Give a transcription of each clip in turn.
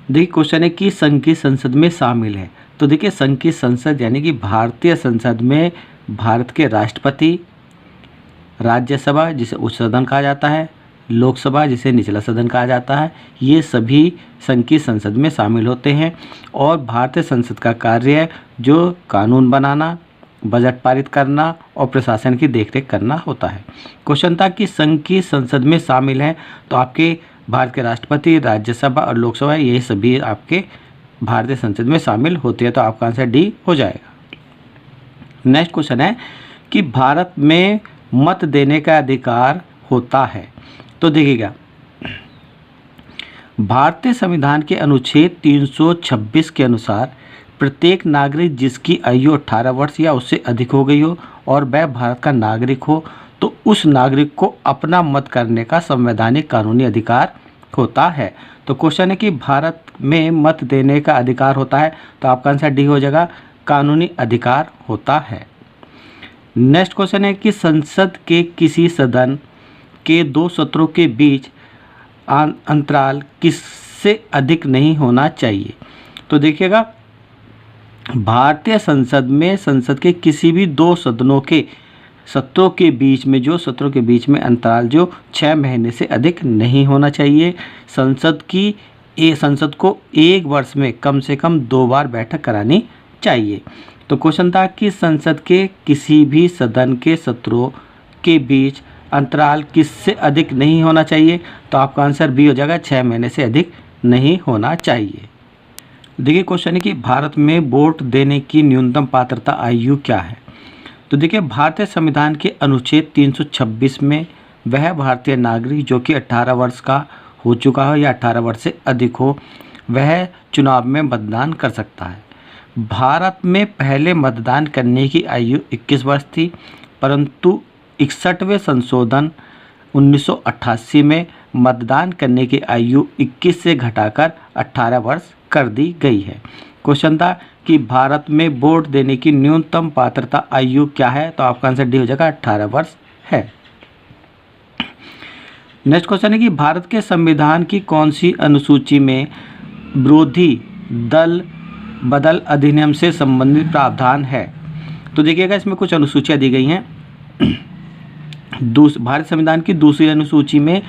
देखिए क्वेश्चन है कि संघ की संसद में शामिल है। तो देखिए संघ की संसद यानी कि भारतीय संसद में भारत के राष्ट्रपति, राज्यसभा जिसे उच्च सदन कहा जाता है, लोकसभा जिसे निचला सदन कहा जाता है, ये सभी संघ की संसद में शामिल होते हैं। और भारतीय संसद का कार्य है जो कानून बनाना, बजट पारित करना और प्रशासन की देखरेख करना होता है। क्वेश्चन था कि संघ की संसद में शामिल हैं तो आपके भारत के राष्ट्रपति, राज्यसभा और लोकसभा ये सभी आपके भारतीय संसद में शामिल होते हैं, तो आपका आंसर डी हो जाएगा। नेक्स्ट क्वेश्चन है कि भारत में मत देने का अधिकार होता है। तो देखिएगा भारतीय संविधान के अनुच्छेद 326 के अनुसार प्रत्येक नागरिक जिसकी आयु 18 वर्ष या उससे अधिक हो गई हो और वह भारत का नागरिक हो तो उस नागरिक को अपना मत करने का संवैधानिक कानूनी अधिकार होता है। तो क्वेश्चन है कि भारत में मत देने का अधिकार होता है, तो आपका आंसर डी हो जाएगा, कानूनी अधिकार होता है। नेक्स्ट क्वेश्चन है कि संसद के किसी सदन के दो सत्रों के बीच अंतराल किससे अधिक नहीं होना चाहिए। तो देखिएगा भारतीय संसद में संसद के किसी भी दो सदनों के सत्रों के बीच में अंतराल जो 6 महीने से अधिक नहीं होना चाहिए। संसद को एक वर्ष में कम से कम 2 बार बैठक करानी चाहिए। तो क्वेश्चन था कि संसद के किसी भी सदन के सत्रों के बीच अंतराल किससे अधिक नहीं होना चाहिए, तो आपका आंसर बी हो जाएगा, 6 महीने से अधिक नहीं होना चाहिए। देखिए क्वेश्चन है कि भारत में वोट देने की न्यूनतम पात्रता आयु क्या है। तो देखिए भारतीय संविधान के अनुच्छेद 326 में वह भारतीय नागरिक जो कि 18 वर्ष का हो चुका हो या 18 वर्ष से अधिक हो वह चुनाव में मतदान कर सकता है। भारत में पहले मतदान करने की आयु 21 वर्ष थी, परंतु 61वें संशोधन 1988 में मतदान करने की आयु 21 से घटाकर 18 वर्ष कर दी गई है। क्वेश्चन था कि भारत में वोट देने की न्यूनतम पात्रता आयु क्या है, तो आपका आंसर डी हो जाएगा, 18 वर्ष है। नेक्स्ट क्वेश्चन है कि भारत के संविधान की कौन सी अनुसूची में विरोधी दल बदल अधिनियम से संबंधित प्रावधान है। तो देखिएगा इसमें कुछ अनुसूचियाँ दी गई हैं। भारत संविधान की दूसरी अनुसूची में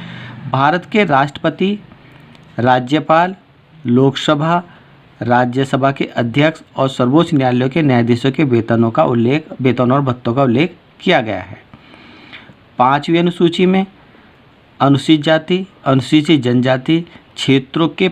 भारत के राष्ट्रपति, राज्यपाल, लोकसभा, राज्यसभा के अध्यक्ष और सर्वोच्च न्यायालय के न्यायाधीशों के वेतन और भत्तों का उल्लेख किया गया है। 5वीं अनुसूची में अनुसूचित जाति, अनुसूचित जनजाति क्षेत्रों के